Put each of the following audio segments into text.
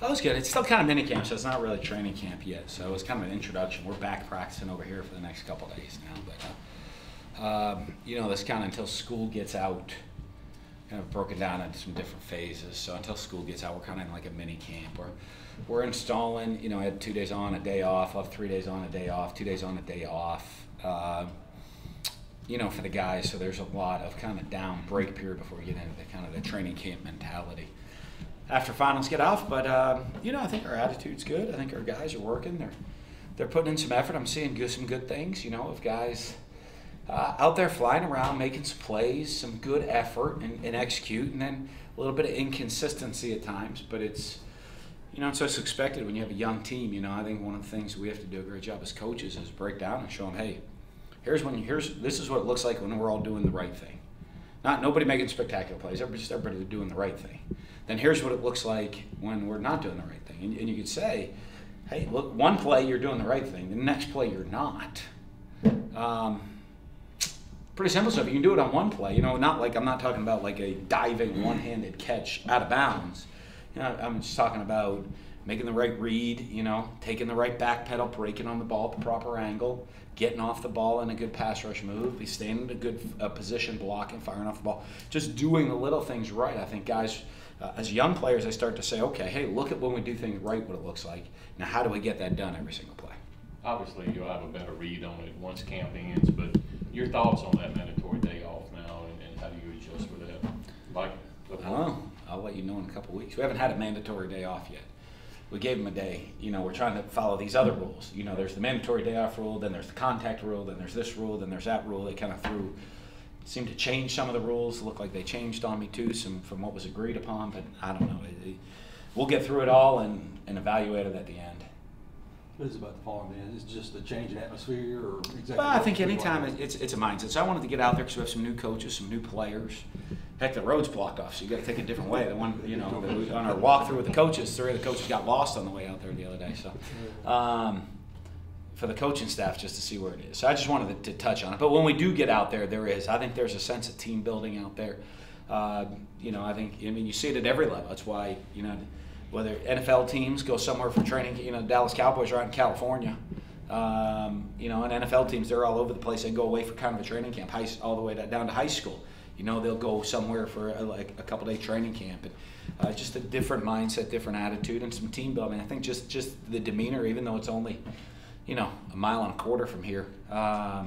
That was good. It's still kind of mini camp, so it's not really training camp yet. So it was kind of an introduction. We're back practicing over here for the next couple of days now. But, you know, this kind of until school gets out, kind of broken down into some different phases. So until school gets out, we're kind of in like a mini camp. We're installing, you know, I had 2 days on, a day off. I'll have 3 days on, a day off, 2 days on, a day off. You know, for the guys. So there's a lot of kind of down break period before we get into the kind of the training camp mentality. After finals get off, but you know, I think our attitude's good. I think our guys are working. They're putting in some effort. I'm seeing some good things. You know, of guys out there flying around, making some plays, some good effort and execute, and then a little bit of inconsistency at times. But it's, you know, it's just expected when you have a young team. You know, I think one of the things we have to do a great job as coaches is break down and show them, hey, this is what it looks like when we're all doing the right thing. Nobody making spectacular plays. Everybody doing the right thing. Then here's what it looks like when we're not doing the right thing. And you could say, hey, look, one play you're doing the right thing. The next play you're not. Pretty simple stuff. You can do it on one play. You know, not like I'm not talking about like a diving one-handed catch out of bounds. You know, I'm just talking about making the right read. You know, taking the right back pedal, breaking on the ball at the proper angle, getting off the ball in a good pass rush move, be staying in a good position, blocking, firing off the ball, just doing the little things right. I think guys, as young players, they start to say, okay, hey, look at when we do things right, what it looks like. Now, how do we get that done every single play? Obviously, you'll have a better read on it once camp ends, but your thoughts on that mandatory day off now, and how do you adjust for that? Like, I don't know. I'll let you know in a couple of weeks. We haven't had a mandatory day off yet. We gave them a day. You know, we're trying to follow these other rules. You know, there's the mandatory day off rule, then there's the contact rule, then there's this rule, then there's that rule. They kind of seemed to change some of the rules. Looked like they changed on me too, some from what was agreed upon, but I don't know. We'll get through it all and evaluate it at the end. What is it about the farm, man? Is it just a change in atmosphere, or exactly? Well, I think anytime it's a mindset. So I wanted to get out there because we have some new coaches, some new players. Heck, the road's blocked off, so you got to take a different way. The one, you know, on our walkthrough with the coaches, 3 of the coaches got lost on the way out there the other day. So, for the coaching staff, just to see where it is. So I just wanted to touch on it. But when we do get out there, I think there's a sense of team building out there. You know, I mean, you see it at every level. That's why, you know, whether NFL teams go somewhere for training, you know, Dallas Cowboys are out in California. You know, and NFL teams, they're all over the place. They go away for kind of a training camp, all the way down to high school. You know, they'll go somewhere for like a couple-day training camp. And just a different mindset, different attitude, and some team building. I think just the demeanor, even though it's only, you know, a mile and a quarter from here, I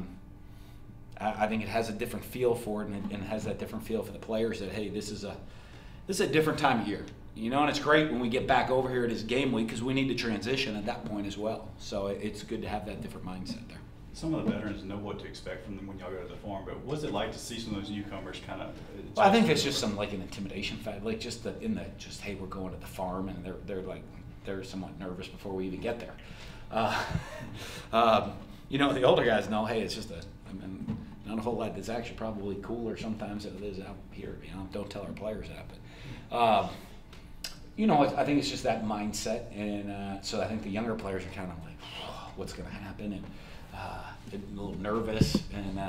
think it has a different feel for it, and it has that different feel for the players that, hey, this is a different time of year. You know, and it's great when we get back over here. It is game week because we need to transition at that point as well. So it's good to have that different mindset there. Some of the veterans know what to expect from them when y'all go to the farm, but what's it like to see some of those newcomers kind of? Well, I think it's just some like an intimidation factor, like just hey, we're going to the farm, and they're somewhat nervous before we even get there. You know, the older guys know, hey, it's just not a whole lot. It's actually probably cooler sometimes than it is out here. You know, don't tell our players that, but. You know, I think it's just that mindset, and so I think the younger players are kind of like, oh, what's going to happen, and a little nervous, and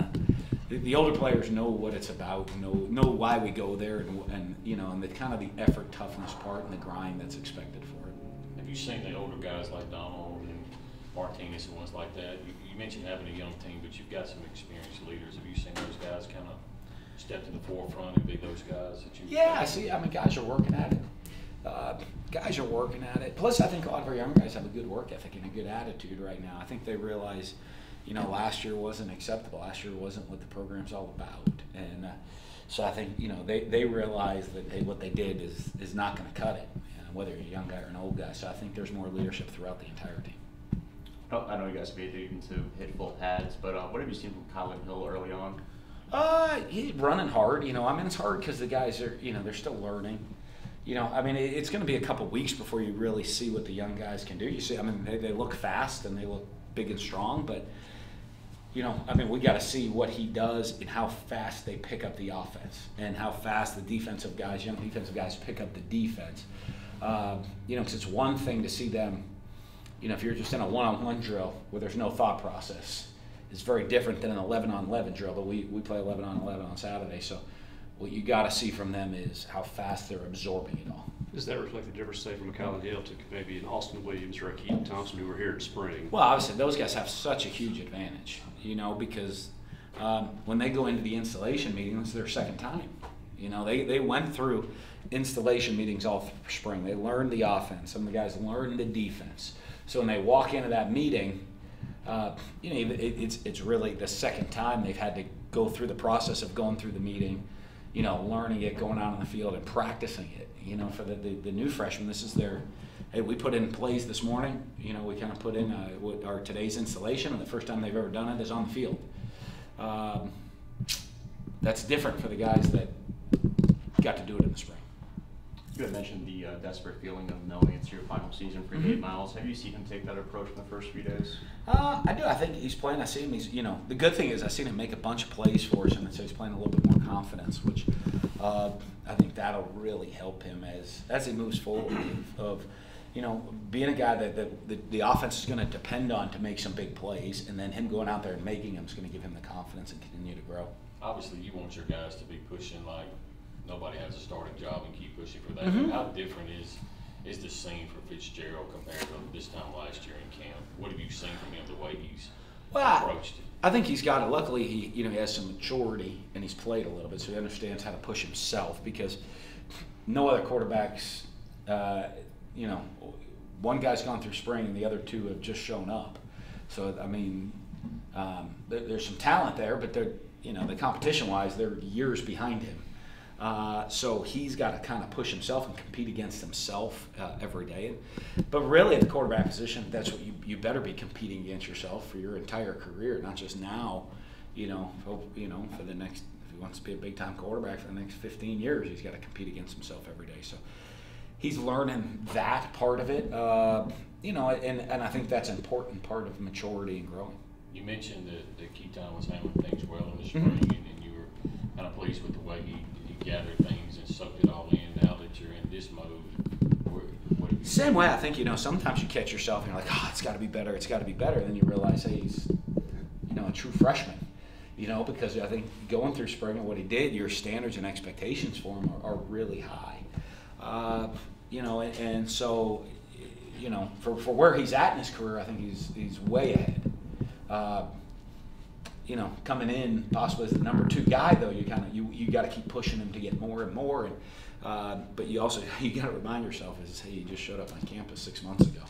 the older players know what it's about, know why we go there, and you know, and the kind of the effort, toughness part, and the grind that's expected for it. Have you seen the older guys like Donald and Martinez and ones like that? You mentioned having a young team, but you've got some experienced leaders. Have you seen those guys kind of step to the forefront and be those guys that you? Yeah, I see. I mean, guys are working at it. Guys are working at it. Plus, I think a lot of our young guys have a good work ethic and a good attitude right now. I think they realize, you know, last year wasn't acceptable. Last year wasn't what the program's all about. And so I think, you know, they realize that what they did is not going to cut it, whether you're a young guy or an old guy. So I think there's more leadership throughout the entire team. I know you guys made it into hit full pads, but what have you seen from Colin Hill early on? He's running hard. You know, I mean, it's hard because the guys are, you know, they're still learning. You know, I mean, it's going to be a couple weeks before you really see what the young guys can do. You see, I mean, they look fast and they look big and strong, but, you know, I mean, we got to see what he does and how fast they pick up the offense and how fast the defensive guys, young defensive guys, pick up the defense. You know, 'cause it's one thing to see them, you know, if you're just in a one-on-one drill where there's no thought process, it's very different than an 11-on-11 drill, but we play 11-on-11 on Saturday, so what you got to see from them is how fast they're absorbing it all. Does that reflect the difference, say, from a Kylan Hill to maybe an Austin Williams or a Keaton Thompson who were here in spring? Well, obviously, those guys have such a huge advantage, you know, because when they go into the installation meeting, it's their second time. You know, they went through installation meetings all spring. They learned the offense. Some of the guys learned the defense. So when they walk into that meeting, you know, it's really the second time they've had to go through the process of going through the meeting, you know, learning it, going out on the field and practicing it. You know, for the new freshmen, this is their, hey, we put in plays this morning. You know, we kind of put in our today's installation, and the first time they've ever done it is on the field. That's different for the guys that got to do it in the spring. You had mentioned the desperate feeling of knowing it's your final season for 8 miles. Have you seen him take that approach in the first few days? I do. I think he's playing. I see him. He's, you know, the good thing is I seen him make a bunch of plays for us, and so he's playing a little bit more confidence, which I think that'll really help him as he moves forward. Of, you know, being a guy that the offense is going to depend on to make some big plays, and then him going out there and making them is going to give him the confidence and continue to grow. Obviously, you want your guys to be pushing like nobody has a starting job and keep pushing for that. How different is the scene for Fitzgerald compared to this time last year in camp? What have you seen from him, the way he's approached it? I think he's got it. Luckily, he has some maturity and he's played a little bit, so he understands how to push himself. Because no other quarterbacks, you know, one guy's gone through spring and the other two have just shown up. So I mean, there's some talent there, but they're, you know, the competition-wise, they're years behind him. So he's got to kind of push himself and compete against himself every day. But really, at the quarterback position, that's what you better be competing against yourself for your entire career, not just now. You know, for the next, if he wants to be a big-time quarterback for the next 15 years, he's got to compete against himself every day. So he's learning that part of it. You know, and I think that's an important part of maturity and growing. You mentioned that Keaton was handling things well in the spring, and you were kind of pleased with the way he gathered things and soaked it all in. Now that you're in this mode, what same way, I think, you know, sometimes you catch yourself and you're like, oh, it's got to be better, it's got to be better. And then you realize, hey, he's, you know, a true freshman, you know, because I think going through spring and what he did, your standards and expectations for him are really high. You know, and so, you know, for where he's at in his career, I think he's way ahead. You know, coming in possibly as the number 2 guy, though, you got to keep pushing him to get more and more. And but you got to remind yourself is, hey, you just showed up on campus 6 months ago,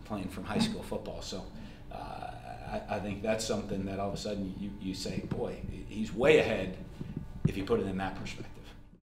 playing from high school football. So I think that's something that all of a sudden you say, boy, he's way ahead if you put it in that perspective.